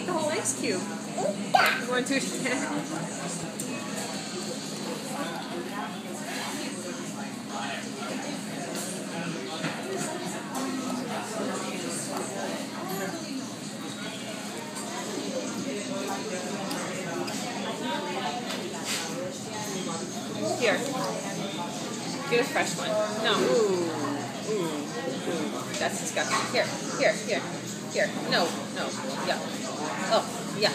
ate the whole ice cube. You want to do it again? Here. Get a fresh one. No. Ooh. That's disgusting. Here. No. Yeah. Oh, yeah.